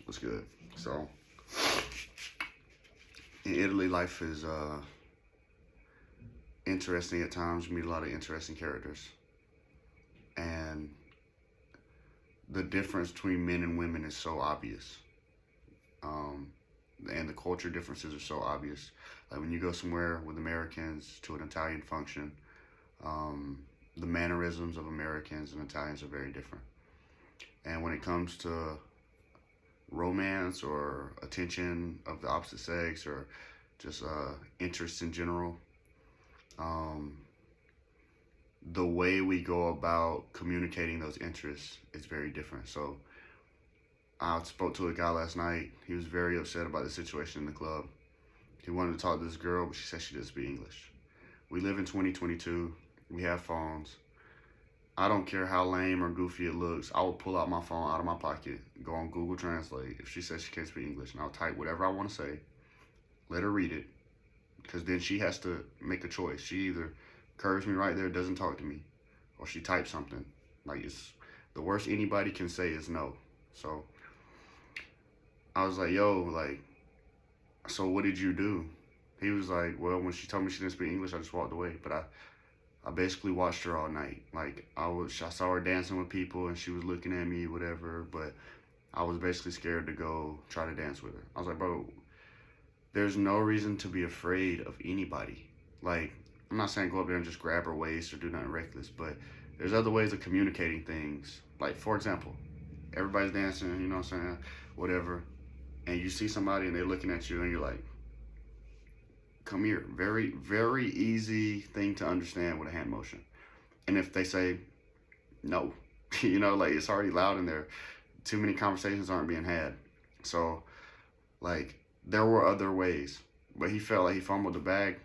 What's good? So, in Italy, life is interesting at times. You meet a lot of interesting characters, and the difference between men and women is so obvious. Um, and the culture differences are so obvious. Like when you go somewhere with Americans to an Italian function, um, the mannerisms of Americans and Italians are very different. And when it comes to romance or attention of the opposite sex or just interest in general, um, the way we go about communicating those interests is very different. So I spoke to a guy last night. He was very upset about the situation in the club. He wanted to talk to this girl, but she said she didn't speak English. We live in 2022. We have phones. I don't care how lame or goofy it looks. I will pull out my phone out of my pocket, go on Google Translate. If she says she can't speak English, and I'll type whatever I want to say, let her read it, because then she has to make a choice. She either curves me right there, doesn't talk to me, or she types something. Like, it's the worst anybody can say is no. So I was like, yo, like, so what did you do? He was like, well, when she told me she didn't speak English, I just walked away. But I basically watched her all night. Like, I saw her dancing with people and she was looking at me, whatever, but I was basically scared to go try to dance with her. I was like, bro, there's no reason to be afraid of anybody. Like, I'm not saying go up there and just grab her waist or do nothing reckless, but there's other ways of communicating things. Like, for example, everybody's dancing, you know what I'm saying, whatever, and you see somebody and they're looking at you and you're like, come here. Very, very easy thing to understand with a hand motion. And if they say no, you know, like, it's already loud in there. Too many conversations aren't being had. So, like, there were other ways, but he felt like he fumbled the bag,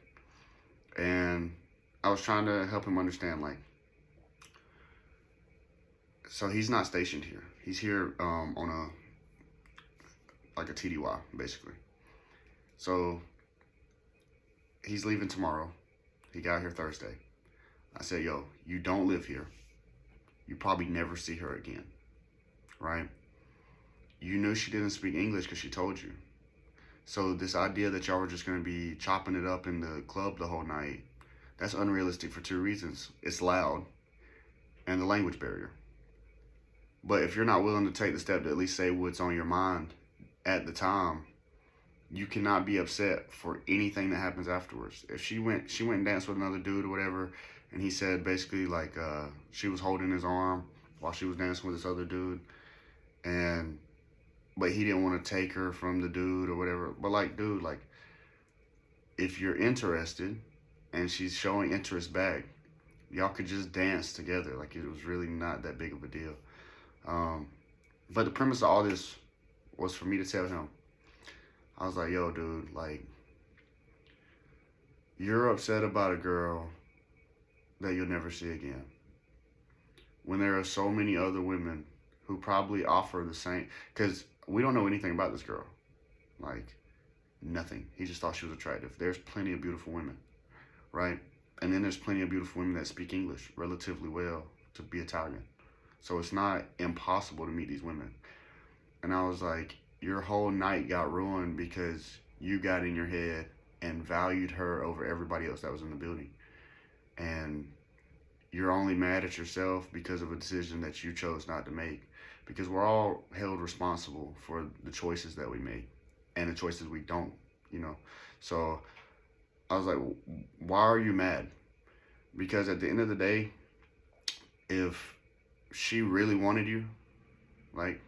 and I was trying to help him understand, like, so he's not stationed here. He's here on a TDY, basically. So he's leaving tomorrow. He got here Thursday. I said, yo, you don't live here. You probably never see her again, right? You knew she didn't speak English because she told you. So this idea that y'all were just going to be chopping it up in the club the whole night, that's unrealistic for two reasons. It's loud and the language barrier. But if you're not willing to take the step to at least say what's on your mind at the time, you cannot be upset for anything that happens afterwards. If she went and danced with another dude or whatever, and he said basically like she was holding his arm while she was dancing with this other dude, but he didn't want to take her from the dude or whatever. But like, dude, like, if you're interested and she's showing interest back, y'all could just dance together. Like, it was really not that big of a deal. But the premise of all this was for me to tell him, I was like, yo, dude, like, you're upset about a girl that you'll never see again, when there are so many other women who probably offer the same, because we don't know anything about this girl. Like, nothing. He just thought she was attractive. There's plenty of beautiful women, right? And then there's plenty of beautiful women that speak English relatively well to be Italian. So it's not impossible to meet these women. And I was like, your whole night got ruined because you got in your head and valued her over everybody else that was in the building. And you're only mad at yourself because of a decision that you chose not to make. Because we're all held responsible for the choices that we make and the choices we don't, you know. So I was like, why are you mad? Because at the end of the day, if she really wanted you, like,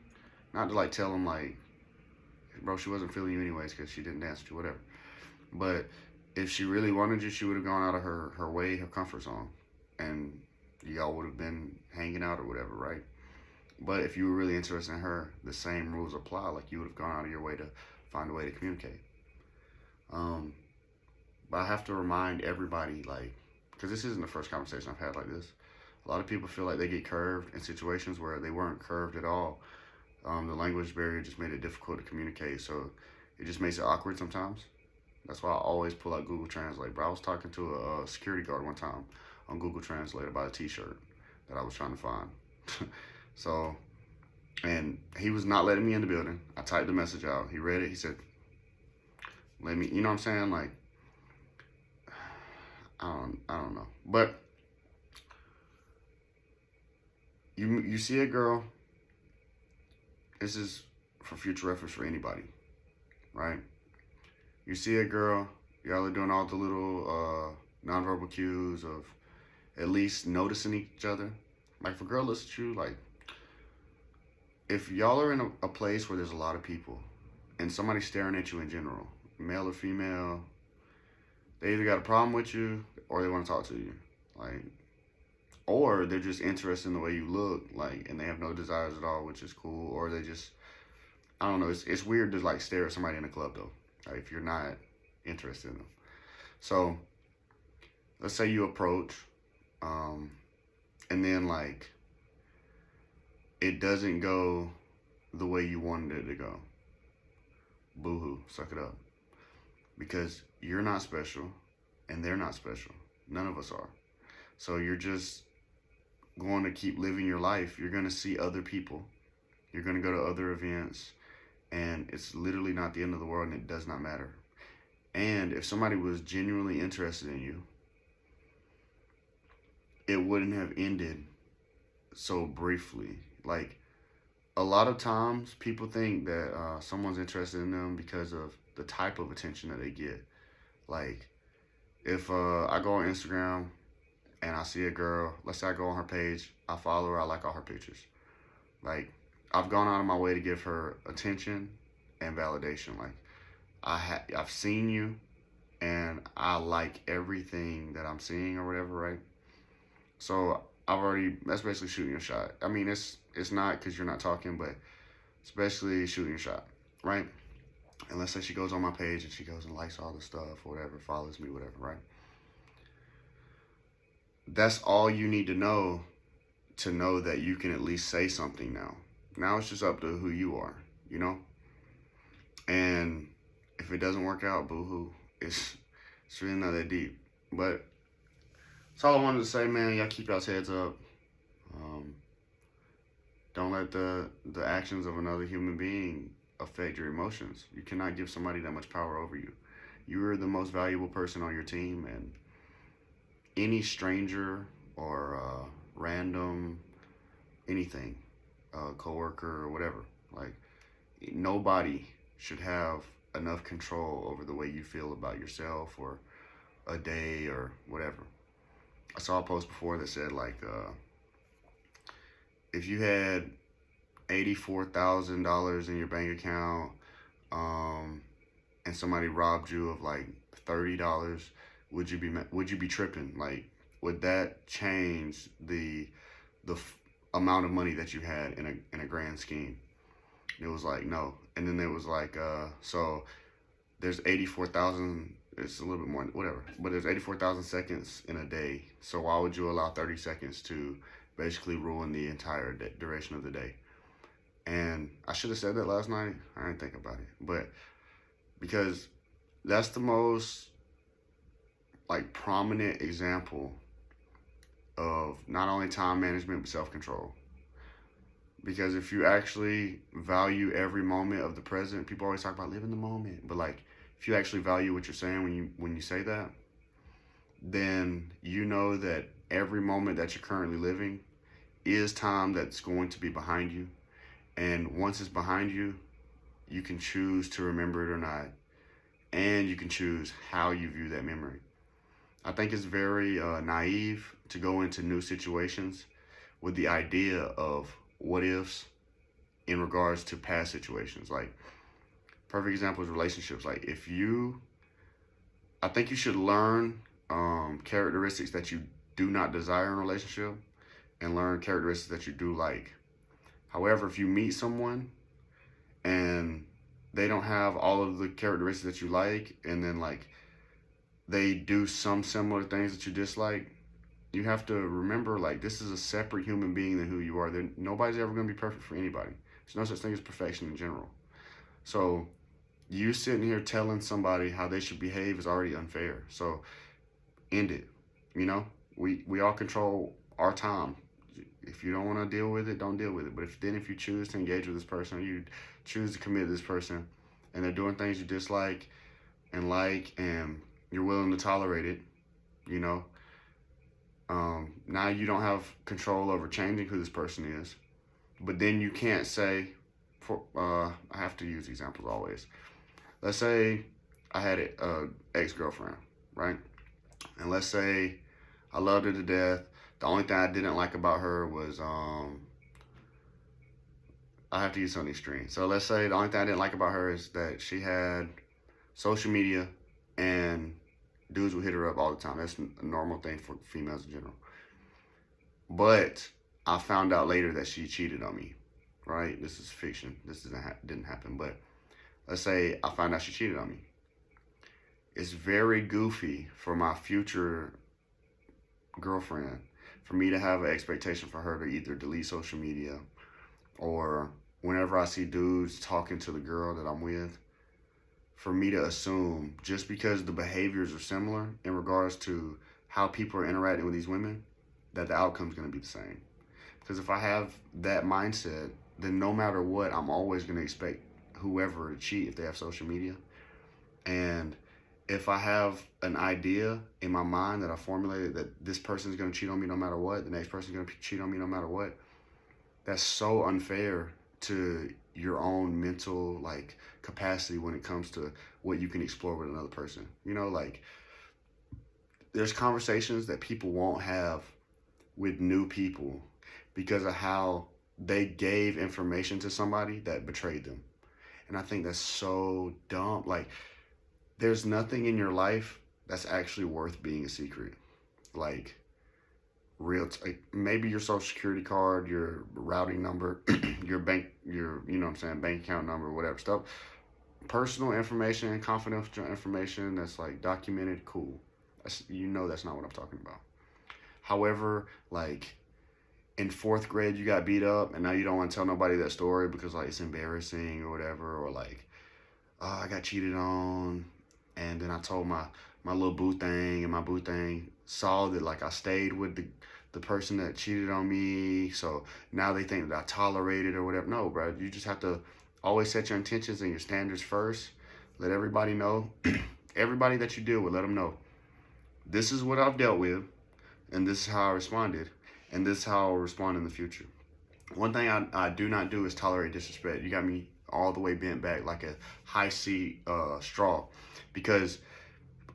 not to like tell him like, bro, she wasn't feeling you anyways because she didn't dance with you, whatever. But if she really wanted you, she would have gone out of her way, her comfort zone, and y'all would have been hanging out or whatever, right? But if you were really interested in her, the same rules apply. Like, you would have gone out of your way to find a way to communicate. But I have to remind everybody, like, because this isn't the first conversation I've had like this. A lot of people feel like they get curved in situations where they weren't curved at all. The language barrier just made it difficult to communicate, so it just makes it awkward sometimes. That's why I always pull out Google Translate. Bro, I was talking to a security guard one time on Google Translate about a t-shirt that I was trying to find. So And he was not letting me in the building. I typed the message out. He read it. He said, let me, you know what I'm saying? Like, I don't know. But you see a girl, this is for future reference for anybody, right? You see a girl, y'all are doing all the little nonverbal cues of at least noticing each other. Like, if a girl looks at you, like, if y'all are in a place where there's a lot of people and somebody's staring at you in general, male or female, they either got a problem with you or they want to talk to you. Like, or they're just interested in the way you look, like, and they have no desires at all, which is cool. Or they just, I don't know, it's weird to, like, stare at somebody in a club, though, like, if you're not interested in them. So, let's say you approach, and then, like, it doesn't go the way you wanted it to go. Boo-hoo, suck it up. Because you're not special, and they're not special. None of us are. So you're just going to keep living your life. You're going to see other people. You're going to go to other events. And it's literally not the end of the world, and it does not matter. And if somebody was genuinely interested in you, it wouldn't have ended so briefly. Like, a lot of times people think that someone's interested in them because of the type of attention that they get. Like, if I go on Instagram and I see a girl, let's say I go on her page, I follow her, I like all her pictures. Like, I've gone out of my way to give her attention and validation. Like, I've seen you and I like everything that I'm seeing or whatever, right? So that's basically shooting a shot. I mean, it's not because you're not talking, but it's basically shooting a shot, right? And let's say she goes on my page and she goes and likes all the stuff or whatever, follows me, whatever, right? That's all you need to know that you can at least say something now. Now it's just up to who you are, you know? And if it doesn't work out, boo-hoo. It's really not that deep. But that's all I wanted to say, man. Y'all keep y'all's heads up. Don't let the actions of another human being affect your emotions. You cannot give somebody that much power over you. You are the most valuable person on your team, and any stranger or random anything, coworker or whatever, like, nobody should have enough control over the way you feel about yourself or a day or whatever. I saw a post before that said, like, if you had $84,000 in your bank account, and somebody robbed you of like $30, would you be tripping? Like, would that change the amount of money that you had in a grand scheme? It was like, no. And then there was like, so there's 84,000. It's a little bit more, whatever. But there's 84,000 seconds in a day. So why would you allow 30 seconds to basically ruin the entire duration of the day? And I should have said that last night. I didn't think about it. But because that's the most, like, prominent example of not only time management, but self-control. Because if you actually value every moment of the present, people always talk about live in the moment. But, like, if you actually value what you're saying when you say that, then you know that every moment that you're currently living is time that's going to be behind you. And once it's behind you, you can choose to remember it or not. And you can choose how you view that memory. I think it's very naive to go into new situations with the idea of what ifs in regards to past situations. Like, perfect example is relationships. Like, I think you should learn characteristics that you do not desire in a relationship and learn characteristics that you do like. However, if you meet someone and they don't have all of the characteristics that you like, and then, like, they do some similar things that you dislike, you have to remember, like, this is a separate human being than who you are. Nobody's ever going to be perfect for anybody. There's no such thing as perfection in general. So you sitting here telling somebody how they should behave is already unfair. So end it. You know, we all control our time. If you don't want to deal with it, don't deal with it. But if you choose to engage with this person, or you choose to commit to this person, and they're doing things you dislike and like, and you're willing to tolerate it, you know, now you don't have control over changing who this person is. But then you can't say, I have to use examples always. Let's say I had a ex-girlfriend, right? And let's say I loved her to death. The only thing I didn't like about her was I have to use something extreme. So let's say the only thing I didn't like about her is that she had social media and dudes would hit her up all the time. That's a normal thing for females in general. But I found out later that she cheated on me, right? This is fiction. This didn't happen. But let's say I found out she cheated on me. It's very goofy for my future girlfriend for me to have an expectation for her to either delete social media, or whenever I see dudes talking to the girl that I'm with, for me to assume just because the behaviors are similar in regards to how people are interacting with these women, that the outcome's going to be the same. Because if I have that mindset, then no matter what, I'm always going to expect whoever to cheat if they have social media. And if I have an idea in my mind that I formulated that this person's going to cheat on me no matter what, the next person's going to cheat on me no matter what, that's so unfair to your own mental like capacity when it comes to what you can explore with another person. You know, like there's conversations that people won't have with new people because of how they gave information to somebody that betrayed them. And I think that's so dumb. Like, there's nothing in your life that's actually worth being a secret. Like, maybe your social security card, your routing number, your bank, bank account number, whatever stuff. Personal information and confidential information that's like documented, cool. That's not what I'm talking about. However, like in fourth grade, you got beat up, and now you don't want to tell nobody that story because like it's embarrassing or whatever, or like, oh, I got cheated on, and then I told my little boo thing, and my boo thing saw that like I stayed with the person that cheated on me, so now they think that I tolerated or whatever. No, bro, you just have to always set your intentions and your standards first. Let everybody know, everybody that you deal with, let them know, this is what I've dealt with, and this is how I responded, and this is how I'll respond in the future. One thing I do not do is tolerate disrespect. You got me all the way bent back like a high C straw, because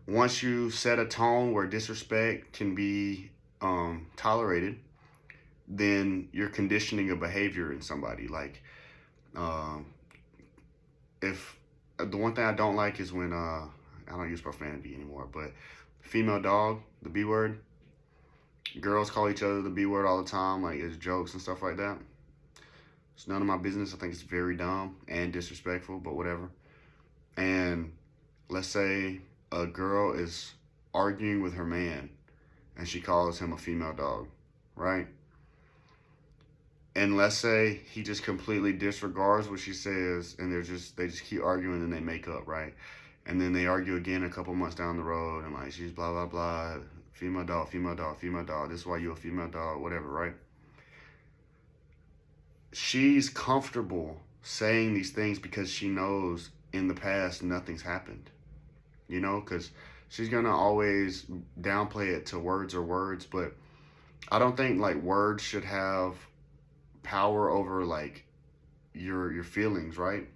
once you set a tone where disrespect can be tolerated, then you're conditioning a behavior in somebody. Like, if the one thing I don't like is when I don't use profanity anymore, but female dog, the B word, girls call each other the B word all the time, like it's jokes and stuff like that. It's none of my business. I think it's very dumb and disrespectful, but whatever. And let's say a girl is arguing with her man and she calls him a female dog, right? And let's say he just completely disregards what she says, and they just keep arguing, and they make up, right? And then they argue again a couple months down the road, and like she's blah blah blah, female dog, female dog, female dog. This is why you're a female dog, whatever, right? She's comfortable saying these things because she knows in the past nothing's happened, because she's gonna always downplay it to words are words, but I don't think like words should have power over like your feelings, right?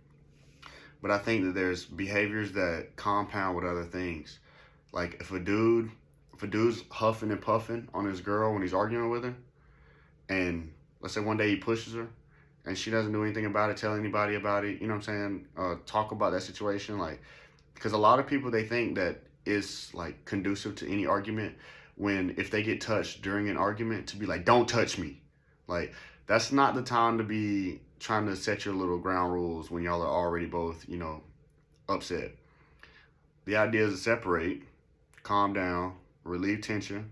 But I think that there's behaviors that compound with other things. Like if a dude's huffing and puffing on his girl when he's arguing with her, and let's say one day he pushes her and she doesn't do anything about it, tell anybody about it, you know what I'm saying? Talk about that situation, like, because a lot of people, they think that is like conducive to any argument when if they get touched during an argument to be like, don't touch me. Like, that's not the time to be trying to set your little ground rules when y'all are already both, upset. The idea is to separate, calm down, relieve tension,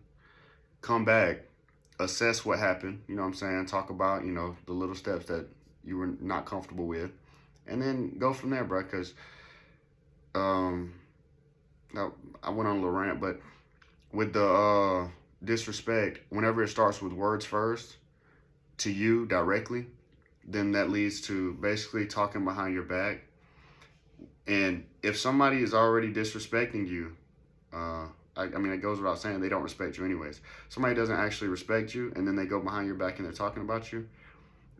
come back, assess what happened, you know what I'm saying? Talk about, the little steps that you were not comfortable with, and then go from there, bro, because I went on a little rant, but with the disrespect, whenever it starts with words first, to you directly, then that leads to basically talking behind your back. And if somebody is already disrespecting you, I mean, it goes without saying they don't respect you anyways. Somebody doesn't actually respect you, and then they go behind your back and they're talking about you.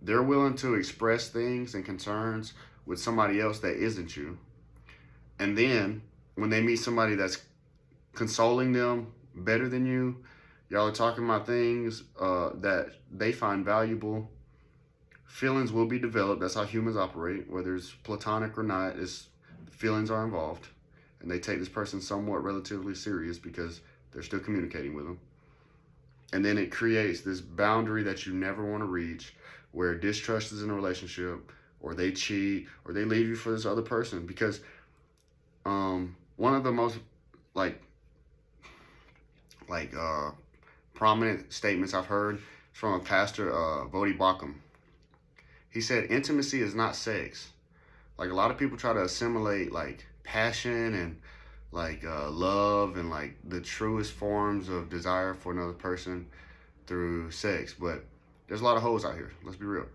They're willing to express things and concerns with somebody else that isn't you. And then when they meet somebody that's consoling them better than you, y'all are talking about things that they find valuable. Feelings will be developed. That's how humans operate, whether it's platonic or not. Is feelings are involved, and they take this person somewhat relatively serious because they're still communicating with them. And then it creates this boundary that you never want to reach, where distrust is in a relationship, or they cheat, or they leave you for this other person. Because one of the most like prominent statements I've heard from a pastor, Voddie Baucham. He said, intimacy is not sex. Like, a lot of people try to assimilate like passion and like love and like the truest forms of desire for another person through sex, but there's a lot of hoes out here. Let's be real.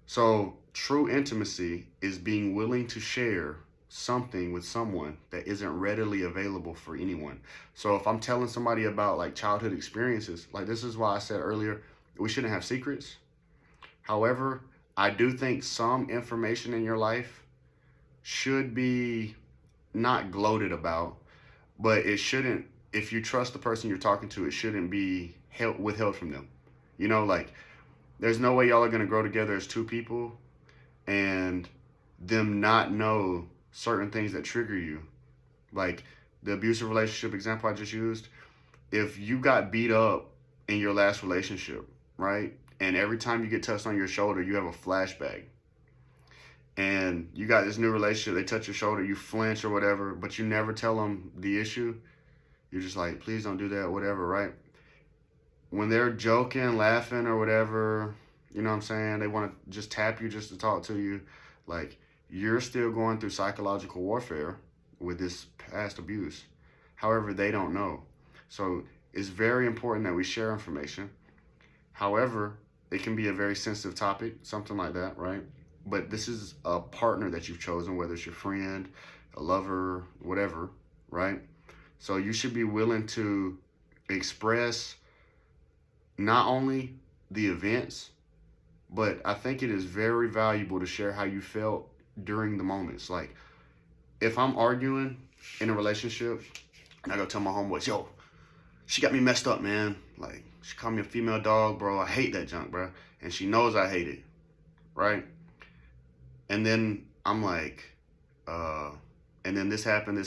So true intimacy is being willing to share something with someone that isn't readily available for anyone. So if I'm telling somebody about like childhood experiences, like, this is why I said earlier, we shouldn't have secrets. However, I do think some information in your life should be not gloated about, but it shouldn't, if you trust the person you're talking to, it shouldn't be withheld from them. You know, like, there's no way y'all are going to grow together as two people and them not know certain things that trigger you. Like the abusive relationship example I just used, if you got beat up in your last relationship, right? And every time you get touched on your shoulder, you have a flashback. And you got this new relationship, they touch your shoulder, you flinch or whatever, but you never tell them the issue. You're just like, please don't do that, whatever, right? When they're joking, laughing or whatever, you know what I'm saying? They want to just tap you just to talk to you. Like, you're still going through psychological warfare with this past abuse. However, they don't know. So it's very important that we share information. However, it can be a very sensitive topic, something like that, right? But this is a partner that you've chosen, whether it's your friend, a lover, whatever, right? So you should be willing to express not only the events, but I think it is very valuable to share how you felt during the moments. Like, if I'm arguing in a relationship and I go tell my homeboys, yo, she got me messed up, man. Like, she called me a female dog, bro. I hate that junk, bro. And she knows I hate it, right? And then I'm like, and then this happened.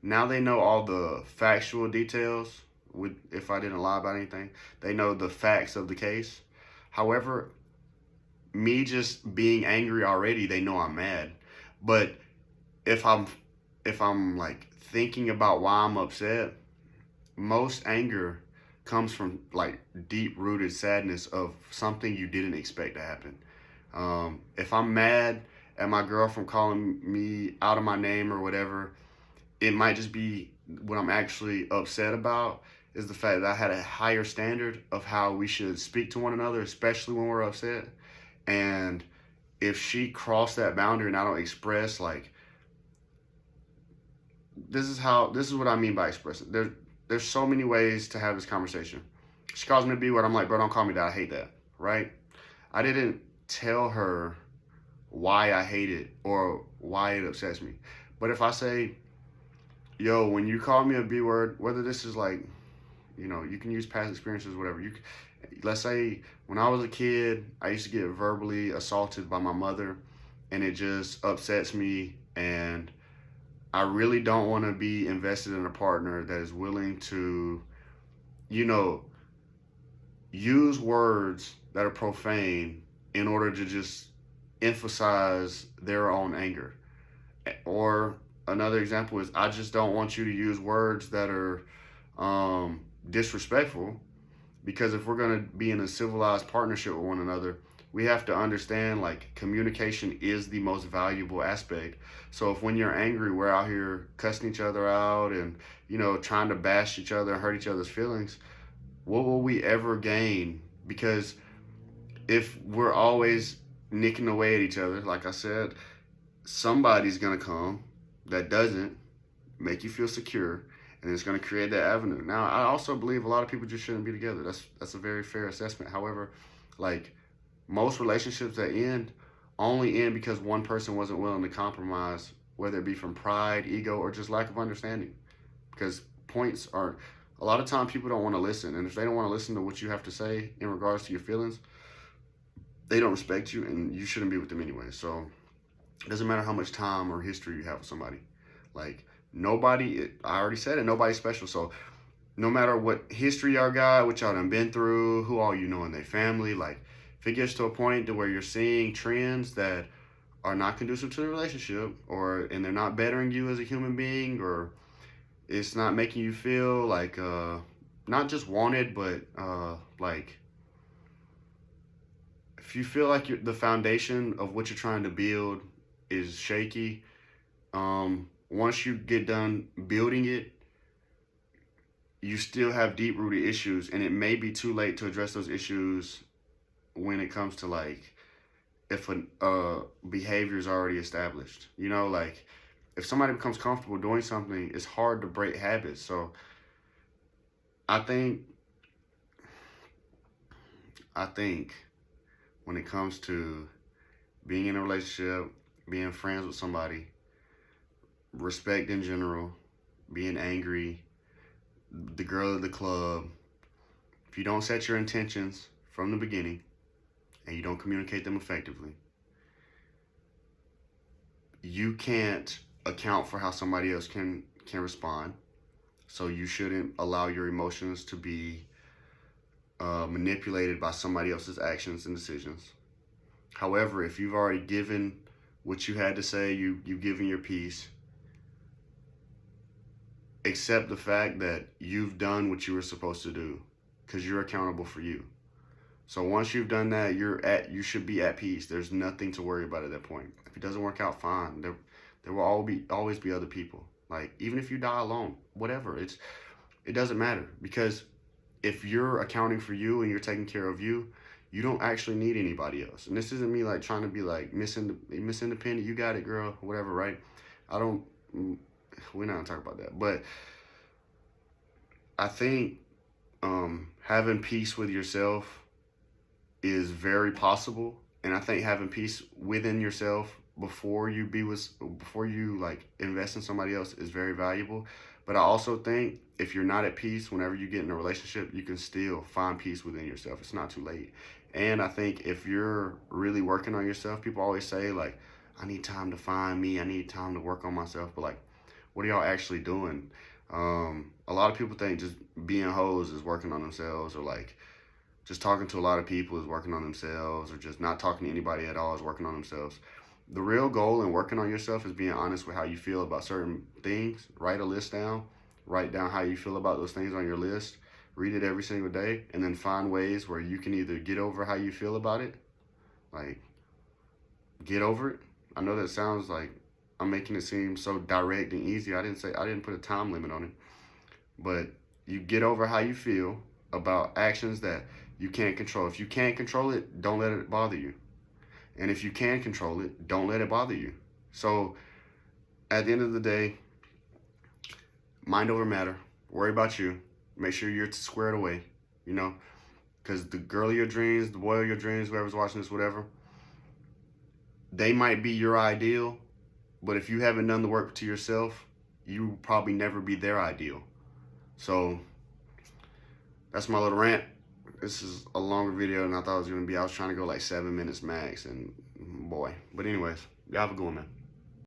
Now they know all the factual details. If I didn't lie about anything, they know the facts of the case. However, me just being angry already, they know I'm mad. But if I'm like thinking about why I'm upset, most anger comes from like deep-rooted sadness of something you didn't expect to happen. If I'm mad at my girlfriend calling me out of my name or whatever, it might just be what I'm actually upset about is the fact that I had a higher standard of how we should speak to one another, especially when we're upset. And if she crossed that boundary and I don't express, like, this is what I mean by expressing. There's so many ways to have this conversation. She calls me a B-word. I'm like, bro, don't call me that. I hate that, right? I didn't tell her why I hate it or why it upsets me. But if I say, yo, when you call me a B-word, whether this is like, you know, you can use past experiences, whatever. Let's say when I was a kid, I used to get verbally assaulted by my mother, and it just upsets me, and I really don't want to be invested in a partner that is willing to, you know, use words that are profane in order to just emphasize their own anger. Or another example is, I just don't want you to use words that are disrespectful, because if we're going to be in a civilized partnership with one another, we have to understand, like, communication is the most valuable aspect. So if when you're angry, we're out here cussing each other out and, you know, trying to bash each other and hurt each other's feelings, what will we ever gain? Because if we're always nicking away at each other, like I said, somebody's gonna come that doesn't make you feel secure, and it's gonna create that avenue. Now, I also believe a lot of people just shouldn't be together. That's a very fair assessment. However, like most relationships that end only end because one person wasn't willing to compromise, whether it be from pride, ego, or just lack of understanding. Because points are, a lot of time people don't want to listen, and if they don't want to listen to what you have to say in regards to your feelings, they don't respect you, and you shouldn't be with them anyway. So it doesn't matter how much time or history you have with somebody. Like nobody, I already said it, nobody's special. So no matter what history y'all got, what y'all done been through, who all you know in their family, like if it gets to a point to where you're seeing trends that are not conducive to the relationship, and they're not bettering you as a human being, or it's not making you feel like not just wanted, but like if you feel like the foundation of what you're trying to build is shaky, once you get done building it, you still have deep rooted issues, and it may be too late to address those issues when it comes to like if a behavior is already established. You know, like if somebody becomes comfortable doing something, it's hard to break habits. So I think when it comes to being in a relationship, being friends with somebody, respect in general, being angry, the girl at the club, if you don't set your intentions from the beginning and you don't communicate them effectively, you can't account for how somebody else can respond. So you shouldn't allow your emotions to be manipulated by somebody else's actions and decisions. However, if you've already given what you had to say, you've given your piece, accept the fact that you've done what you were supposed to do, because you're accountable for you. So once you've done that, you should be at peace. There's nothing to worry about at that point. If it doesn't work out, fine. There will always be other people. Like even if you die alone, whatever, it doesn't matter, because if you're accounting for you and you're taking care of you, you don't actually need anybody else. And this isn't me like trying to be like Miss Independent. You got it, girl. Whatever, right? We're not gonna talk about that. But I think having peace with yourself is very possible, and I think having peace within yourself before you like invest in somebody else is very valuable. But I also think if you're not at peace whenever you get in a relationship, you can still find peace within yourself. It's not too late. And I think if you're really working on yourself, people always say like, I need time to find me, I need time to work on myself. But like, what are y'all actually doing? A lot of people think just being hoes is working on themselves, or like just talking to a lot of people is working on themselves, or just not talking to anybody at all is working on themselves. The real goal in working on yourself is being honest with how you feel about certain things. Write a list down. Write down how you feel about those things on your list. Read it every single day, and then find ways where you can either get over how you feel about it, like get over it. I know that sounds like I'm making it seem so direct and easy. I didn't put a time limit on it, but you get over how you feel about actions that you can't control. If you can't control it, don't let it bother you. And if you can control it, don't let it bother you. So at the end of the day, mind over matter. Worry about you. Make sure you're squared away, you know, because the girl of your dreams, the boy of your dreams, whoever's watching this, whatever, they might be your ideal, but if you haven't done the work to yourself, you will probably never be their ideal. So that's my little rant. This is a longer video than I thought it was going to be. I was trying to go like 7 minutes max, and boy. But anyways, y'all have a good one, man.